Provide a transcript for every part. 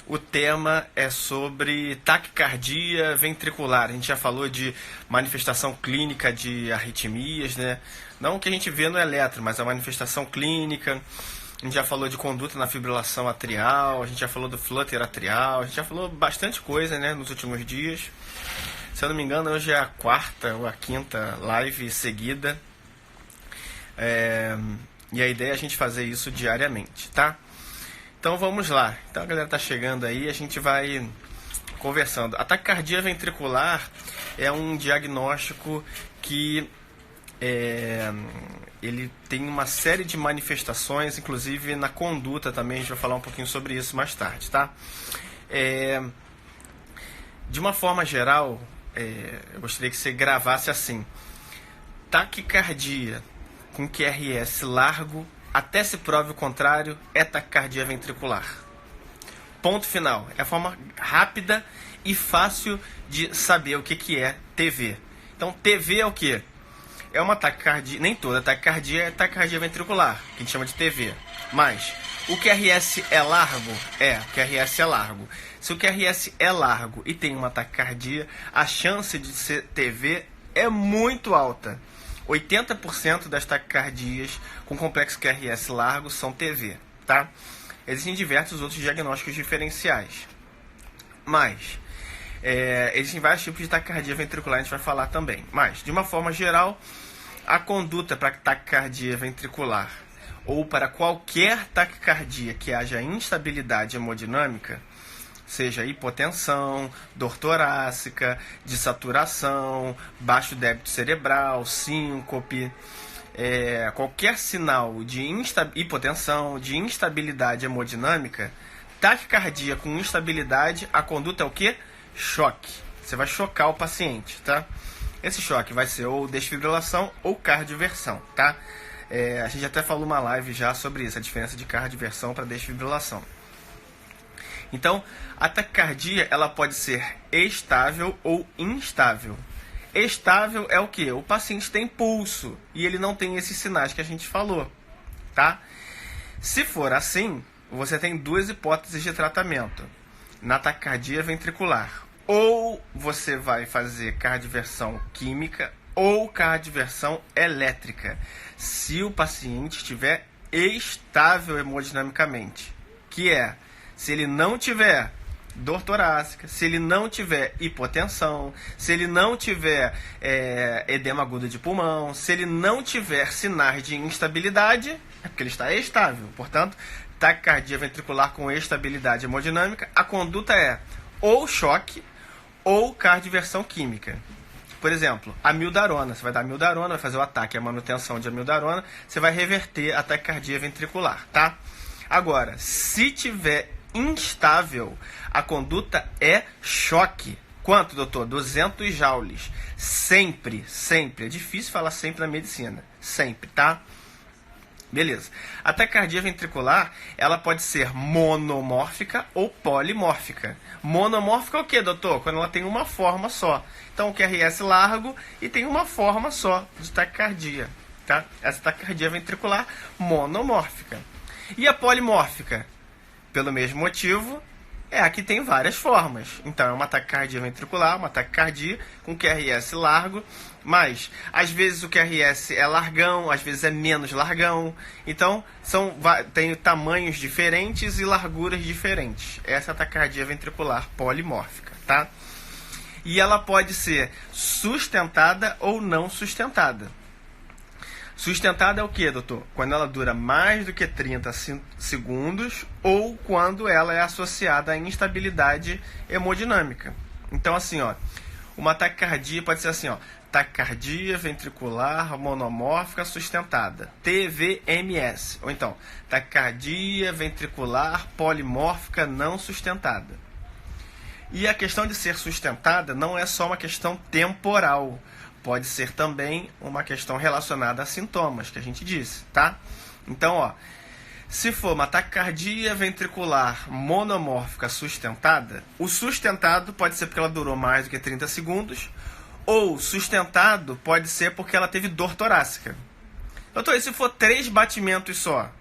O tema é sobre taquicardia ventricular. A gente já falou de manifestação clínica de arritmias, né? Não o que a gente vê no eletro, mas a manifestação clínica. A gente já falou de conduta na fibrilação atrial, a gente já falou do flutter atrial, a gente já falou bastante coisa, né, nos últimos dias. Se eu não me engano, hoje é a quarta ou a quinta live seguida. E a ideia é a gente fazer isso diariamente, tá? Então vamos lá. Então a galera tá chegando aí, a gente vai conversando. A taquicardia ventricular é um diagnóstico que ele tem uma série de manifestações, inclusive na conduta também. A gente vai falar um pouquinho sobre isso mais tarde, tá? De uma forma geral, eu gostaria que você gravasse assim: taquicardia com QRS largo, até se prove o contrário, é taquicardia ventricular. Ponto final. É a forma rápida e fácil de saber o que é TV. Então, TV é o quê? É uma taquicardia, nem toda taquicardia é taquicardia ventricular, que a gente chama de TV. Mas, o QRS é largo? O QRS é largo. Se o QRS é largo e tem uma taquicardia, a chance de ser TV é muito alta. 80% das taquicardias com complexo QRS largo são TV, tá? Existem diversos outros diagnósticos diferenciais. Mas, existem vários tipos de taquicardia ventricular, a gente vai falar também. Mas, de uma forma geral, a conduta para taquicardia ventricular ou para qualquer taquicardia que haja instabilidade hemodinâmica, seja hipotensão, dor torácica, dessaturação, baixo débito cerebral, síncope, qualquer sinal de hipotensão, de instabilidade hemodinâmica, taquicardia com instabilidade, a conduta é o quê? Choque. Você vai chocar o paciente, tá? Esse choque vai ser ou desfibrilação ou cardioversão, tá? A gente até falou uma live já sobre isso, a diferença de cardioversão para desfibrilação. Então, a taquicardia ela pode ser estável ou instável. Estável é o que? O paciente tem pulso e ele não tem esses sinais que a gente falou, tá? Se for assim, você tem duas hipóteses de tratamento na taquicardia ventricular. Ou você vai fazer cardioversão química ou cardioversão elétrica, se o paciente estiver estável hemodinamicamente, que é se ele não tiver dor torácica, se ele não tiver hipotensão, se ele não tiver edema agudo de pulmão, se ele não tiver sinais de instabilidade, é porque ele está estável. Portanto, taquicardia ventricular com estabilidade hemodinâmica, a conduta é ou choque ou cardioversão química. Por exemplo, amiodarona. Você vai dar amiodarona, vai fazer o ataque, a manutenção de amiodarona, você vai reverter a taquicardia ventricular, tá? Agora, se tiver instável, a conduta é choque. Quanto, doutor? 200 joules. Sempre, sempre. É difícil falar sempre na medicina. Sempre, tá? Beleza. A taquicardia ventricular, ela pode ser monomórfica ou polimórfica. Monomórfica é o que, doutor? Quando ela tem uma forma só. Então, o QRS largo e tem uma forma só de taquicardia, tá? Essa taquicardia ventricular monomórfica. E a polimórfica? Pelo mesmo motivo, aqui tem várias formas. Então, é uma taquicardia ventricular, uma taquicardia com QRS largo, mas às vezes o QRS é largão, às vezes é menos largão. Então, tem tamanhos diferentes e larguras diferentes. Essa é a taquicardia ventricular polimórfica, tá? E ela pode ser sustentada ou não sustentada. Sustentada é o que, doutor? Quando ela dura mais do que 30 segundos ou quando ela é associada à instabilidade hemodinâmica. Então, assim, ó, uma taquicardia pode ser assim, ó, taquicardia ventricular monomórfica sustentada, TVMS. Ou então, taquicardia ventricular polimórfica não sustentada. E a questão de ser sustentada não é só uma questão temporal. Pode ser também uma questão relacionada a sintomas, que a gente disse, tá? Então, ó, se for uma taquicardia ventricular monomórfica sustentada, o sustentado pode ser porque ela durou mais do que 30 segundos, ou sustentado pode ser porque ela teve dor torácica. Doutor, e se for 3 batimentos só?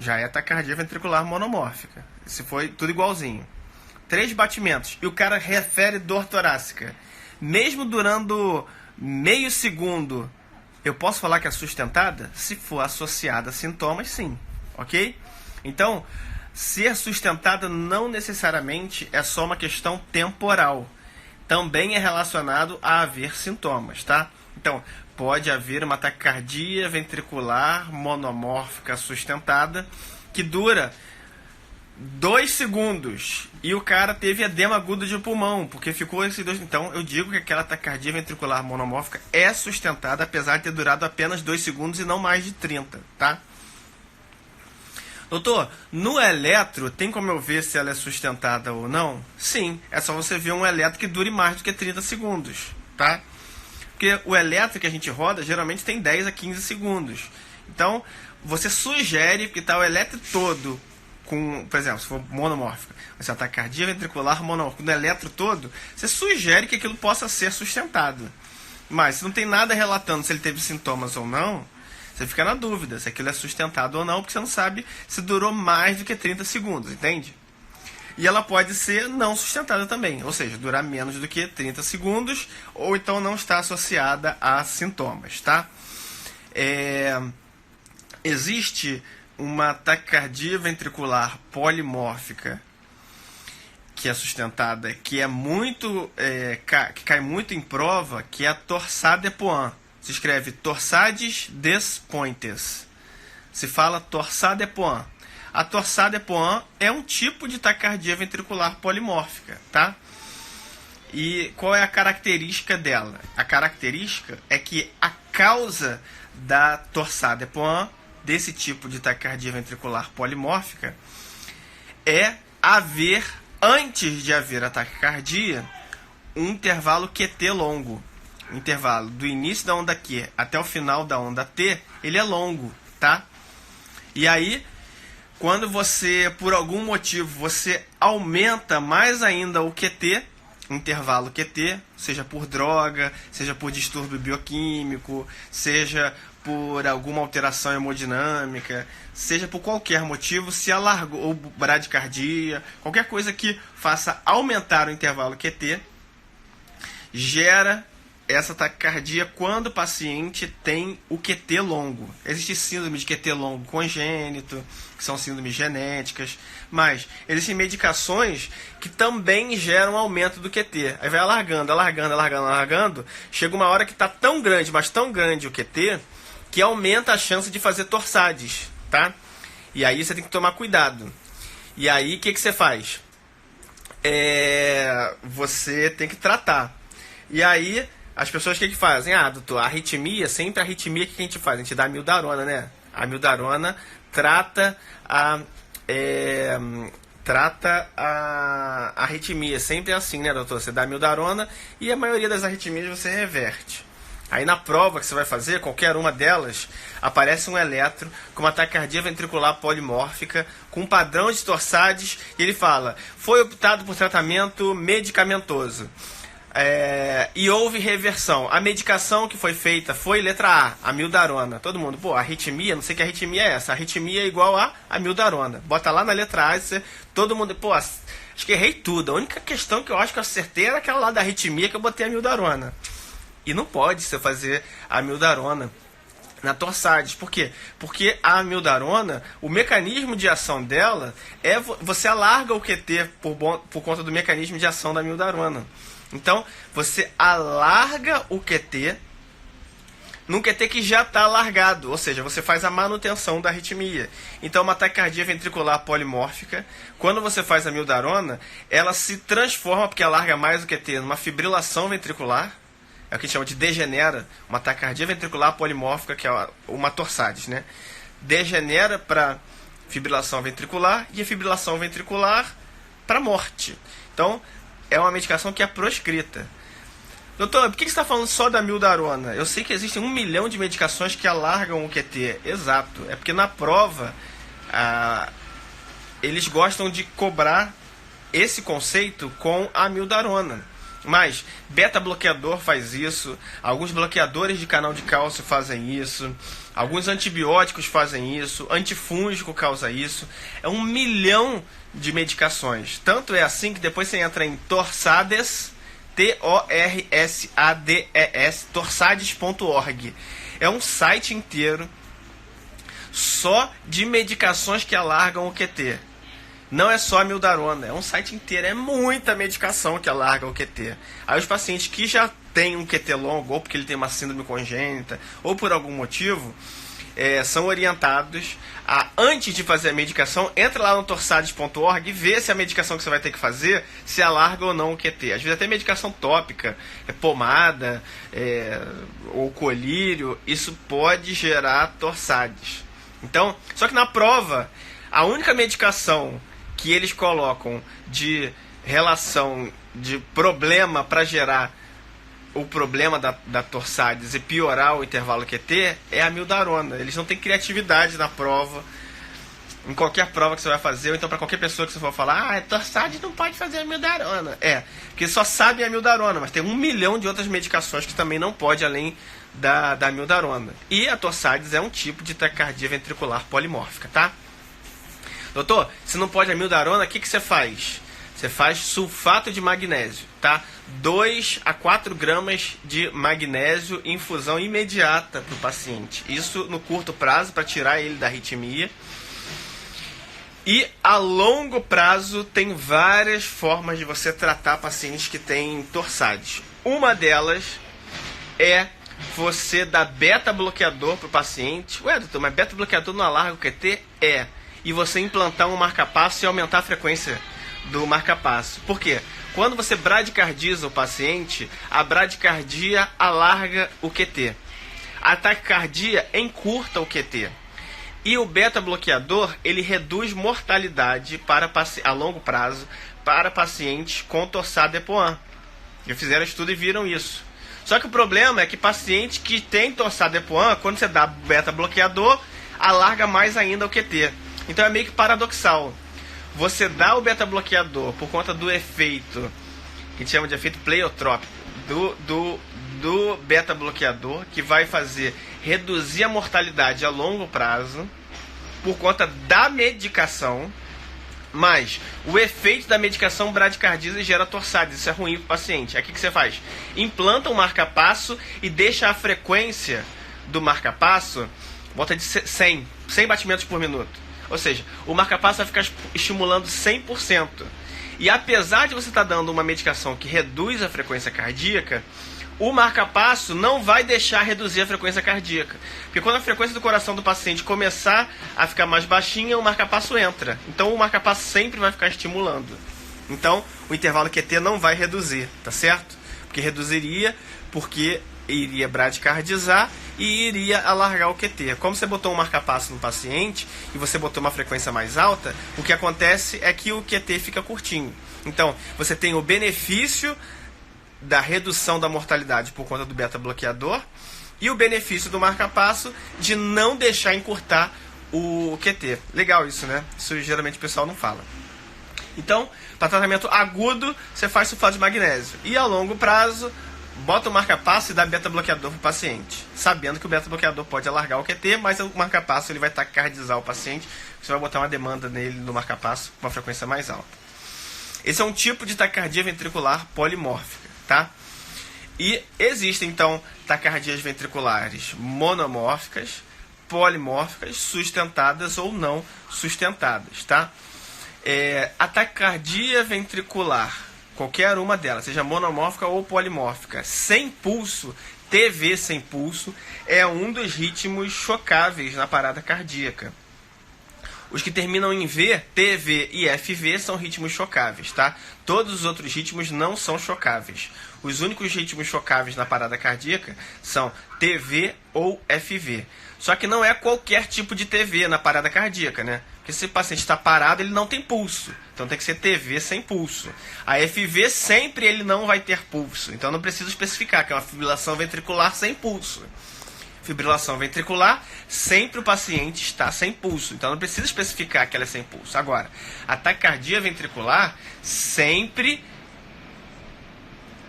já é taquicardia ventricular monomórfica. Se foi tudo igualzinho. 3 batimentos e o cara refere dor torácica, mesmo durando meio segundo, eu posso falar que é sustentada? Se for associada a sintomas, sim. Ok? Então, ser sustentada não necessariamente é só uma questão temporal. Também é relacionado a haver sintomas, tá? Então, pode haver uma taquicardia ventricular monomórfica sustentada que dura 2 segundos e o cara teve edema agudo de pulmão, porque ficou esses 2. Então, eu digo que aquela taquicardia ventricular monomórfica é sustentada, apesar de ter durado apenas 2 segundos e não mais de 30, tá? Doutor, no eletro, tem como eu ver se ela é sustentada ou não? Sim, é só você ver um eletro que dure mais do que 30 segundos, tá? Porque o eletro que a gente roda, geralmente tem 10 a 15 segundos. Então, você sugere que tá o eletro todo com, por exemplo, se for monomórfica, você taquicardia ventricular monomórfica, no eletro todo, você sugere que aquilo possa ser sustentado. Mas, se não tem nada relatando se ele teve sintomas ou não, você fica na dúvida se aquilo é sustentado ou não, porque você não sabe se durou mais do que 30 segundos, entende? E ela pode ser não sustentada também, ou seja, durar menos do que 30 segundos, ou então não está associada a sintomas, tá? Existe uma taquicardia ventricular polimórfica que é sustentada, que é muito, que cai muito em prova, que é a torsade de Pointes. Se escreve torsades des Pointes. Se fala torsade de Pointes. A torsade de Pointes é um tipo de taquicardia ventricular polimórfica, tá? E qual é a característica dela? A característica é que a causa da torsade de Pointes, desse tipo de taquicardia ventricular polimórfica, é haver, antes de haver a taquicardia, um intervalo QT longo. O intervalo do início da onda Q até o final da onda T, ele é longo, tá? E aí, quando você, por algum motivo, você aumenta mais ainda o QT, intervalo QT, seja por droga, seja por distúrbio bioquímico, seja por alguma alteração hemodinâmica, seja por qualquer motivo, se alargou, ou bradicardia, qualquer coisa que faça aumentar o intervalo QT, gera essa taquicardia quando o paciente tem o QT longo. Existe síndrome de QT longo congênito, que são síndromes genéticas, mas existem medicações que também geram aumento do QT. Aí vai alargando, chega uma hora que está tão grande, mas tão grande o QT, que aumenta a chance de fazer torsades, tá? E aí você tem que tomar cuidado. E aí o que você faz? Você tem que tratar. E aí as pessoas o que fazem? Ah, doutor, a arritmia, sempre a arritmia que a gente faz? A gente dá amiodarona, né? A amiodarona trata a arritmia. Sempre é assim, né, doutor? Você dá amiodarona e a maioria das arritmias você reverte. Aí na prova que você vai fazer, qualquer uma delas, aparece um eletro com uma taquicardia ventricular polimórfica, com um padrão de torsades, e ele fala, foi optado por tratamento medicamentoso. E houve reversão. A medicação que foi feita foi letra A, amiodarona. Todo mundo, pô, arritmia, não sei que arritmia é essa. Arritmia é igual a amiodarona. Bota lá na letra A, todo mundo, pô, acho que errei tudo. A única questão que eu acho que eu acertei era aquela lá da arritmia que eu botei amiodarona. E não pode você fazer a amiodarona na torsades. Por quê? Porque a amiodarona, o mecanismo de ação dela é você alarga o QT por conta do mecanismo de ação da amiodarona. Então, você alarga o QT num QT que já está alargado, ou seja, você faz a manutenção da arritmia. Então, uma taquicardia ventricular polimórfica, quando você faz a amiodarona, ela se transforma, porque alarga mais o QT, numa fibrilação ventricular, é o que a gente chama de degenera, uma taquicardia ventricular polimórfica, que é uma torsades, né? Degenera para fibrilação ventricular e a fibrilação ventricular para morte. Então, é uma medicação que é proscrita. Doutor, por que você está falando só da amiodarona? Eu sei que existem 1 milhão de medicações que alargam o QT. Exato. É porque na prova eles gostam de cobrar esse conceito com a amiodarona. Mas beta-bloqueador faz isso, alguns bloqueadores de canal de cálcio fazem isso, alguns antibióticos fazem isso, antifúngico causa isso. É 1 milhão de medicações. Tanto é assim que depois você entra em Torsades, Torsades, torsades.org. É um site inteiro só de medicações que alargam o QT. Não é só a amiodarona, é um site inteiro, é muita medicação que alarga o QT. Aí os pacientes que já têm um QT longo, ou porque ele tem uma síndrome congênita, ou por algum motivo, são orientados a, antes de fazer a medicação, entra lá no torsades.org e vê se a medicação que você vai ter que fazer se alarga ou não o QT. Às vezes até medicação tópica, pomada, ou colírio, isso pode gerar torsades. Então, só que na prova, a única medicação que eles colocam de relação de problema para gerar o problema da torsades e piorar o intervalo QT é a amiodarona. Eles não têm criatividade na prova, em qualquer prova que você vai fazer, ou então para qualquer pessoa que você for falar, torsades não pode fazer amiodarona. Porque só sabe a amiodarona, mas tem 1 milhão de outras medicações que também não pode além da amiodarona. E a torsades é um tipo de taquicardia ventricular polimórfica, tá? Doutor, se não pode amiodarona, o que você faz? Você faz sulfato de magnésio, tá? 2 a 4 gramas de magnésio em infusão imediata para o paciente. Isso no curto prazo, para tirar ele da arritmia. E a longo prazo, tem várias formas de você tratar pacientes que têm torsades. Uma delas é você dar beta-bloqueador para o paciente. Ué, doutor, mas beta-bloqueador não alarga o QT? E você implantar um marca-passo e aumentar a frequência do marca-passo. Por quê? Quando você bradicardiza o paciente, a bradicardia alarga o QT. A taquicardia encurta o QT. E o beta-bloqueador, ele reduz mortalidade a longo prazo para pacientes com torsade de Poin. Já fizeram estudo e viram isso. Só que o problema é que pacientes que têm torsade de Poin, quando você dá beta-bloqueador, alarga mais ainda o QT. Então é meio que paradoxal. Você dá o beta-bloqueador por conta do efeito, que a gente chama de efeito pleiotrópico, do beta-bloqueador, que vai fazer reduzir a mortalidade a longo prazo, por conta da medicação, mas o efeito da medicação bradicardiza e gera torsades. Isso é ruim para o paciente. Aí o que você faz? Implanta um marca-passo e deixa a frequência do marca-passo, bota de 100 batimentos por minuto. Ou seja, o marca-passo vai ficar estimulando 100%. E apesar de você estar dando uma medicação que reduz a frequência cardíaca, o marca-passo não vai deixar reduzir a frequência cardíaca. Porque quando a frequência do coração do paciente começar a ficar mais baixinha, o marca-passo entra. Então o marca-passo sempre vai ficar estimulando. Então o intervalo QT não vai reduzir, tá certo? Porque reduziria, porque iria bradicardizar e iria alargar o QT. Como você botou um marca-passo no paciente e você botou uma frequência mais alta, o que acontece é que o QT fica curtinho. Então, você tem o benefício da redução da mortalidade por conta do beta-bloqueador e o benefício do marca-passo de não deixar encurtar o QT. Legal isso, né? Isso geralmente o pessoal não fala. Então, para tratamento agudo, você faz sulfato de magnésio. E a longo prazo, bota o marca-passo e dá beta-bloqueador para o paciente, sabendo que o beta-bloqueador pode alargar o QT, mas o marca-passo ele vai taquicardizar o paciente, você vai botar uma demanda nele no marca-passo com uma frequência mais alta. Esse é um tipo de taquicardia ventricular polimórfica, tá? E existem, então, taquicardias ventriculares monomórficas, polimórficas, sustentadas ou não sustentadas, tá? A taquicardia ventricular, qualquer uma delas, seja monomórfica ou polimórfica, sem pulso, TV sem pulso, é um dos ritmos chocáveis na parada cardíaca. Os que terminam em V, TV e FV são ritmos chocáveis, tá? Todos os outros ritmos não são chocáveis. Os únicos ritmos chocáveis na parada cardíaca são TV ou FV. Só que não é qualquer tipo de TV na parada cardíaca, né? Porque se o paciente está parado, ele não tem pulso. Então tem que ser TV sem pulso. A FV sempre ele não vai ter pulso. Então não preciso especificar que é uma fibrilação ventricular sem pulso. Fibrilação ventricular, sempre o paciente está sem pulso. Então não precisa especificar que ela é sem pulso. Agora, a taquicardia ventricular sempre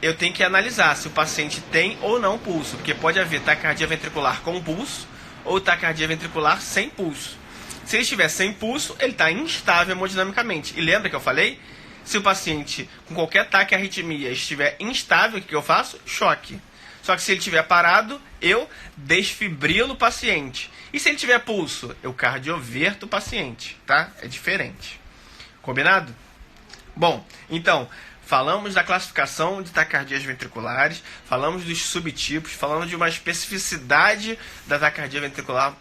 eu tenho que analisar se o paciente tem ou não pulso, porque pode haver taquicardia ventricular com pulso ou taquicardia ventricular sem pulso. Se ele estiver sem pulso, ele está instável hemodinamicamente. E lembra que eu falei? Se o paciente com qualquer taquiarritmia estiver instável, o que eu faço? Choque. Só que se ele estiver parado, eu desfibrilo o paciente. E se ele tiver pulso, eu cardioverto o paciente, tá? É diferente. Combinado? Bom, então, falamos da classificação de taquicardias ventriculares, falamos dos subtipos, falamos de uma especificidade da taquicardia ventricular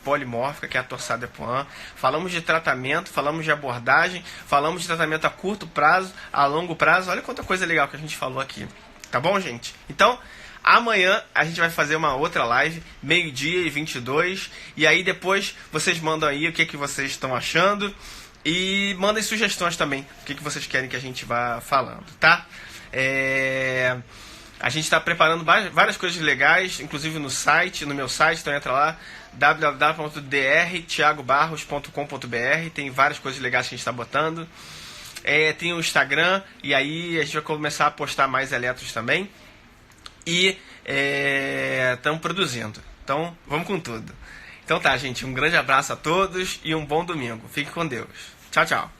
polimórfica, que é a torsade de Pointes. Falamos de tratamento, falamos de abordagem, falamos de tratamento a curto prazo, a longo prazo. Olha quanta coisa legal que a gente falou aqui. Tá bom, gente? Então, amanhã a gente vai fazer uma outra live, 12h22, e aí depois vocês mandam aí o que vocês estão achando e mandem sugestões também, o que vocês querem que a gente vá falando, tá? A gente está preparando várias coisas legais, inclusive no site, no meu site, então entra lá, www.drtiagobarros.com.br, tem várias coisas legais que a gente está botando. Tem o Instagram, e aí a gente vai começar a postar mais eletros também. E estamos produzindo. Então, vamos com tudo. Então tá, gente, um grande abraço a todos e um bom domingo. Fique com Deus. Tchau, tchau.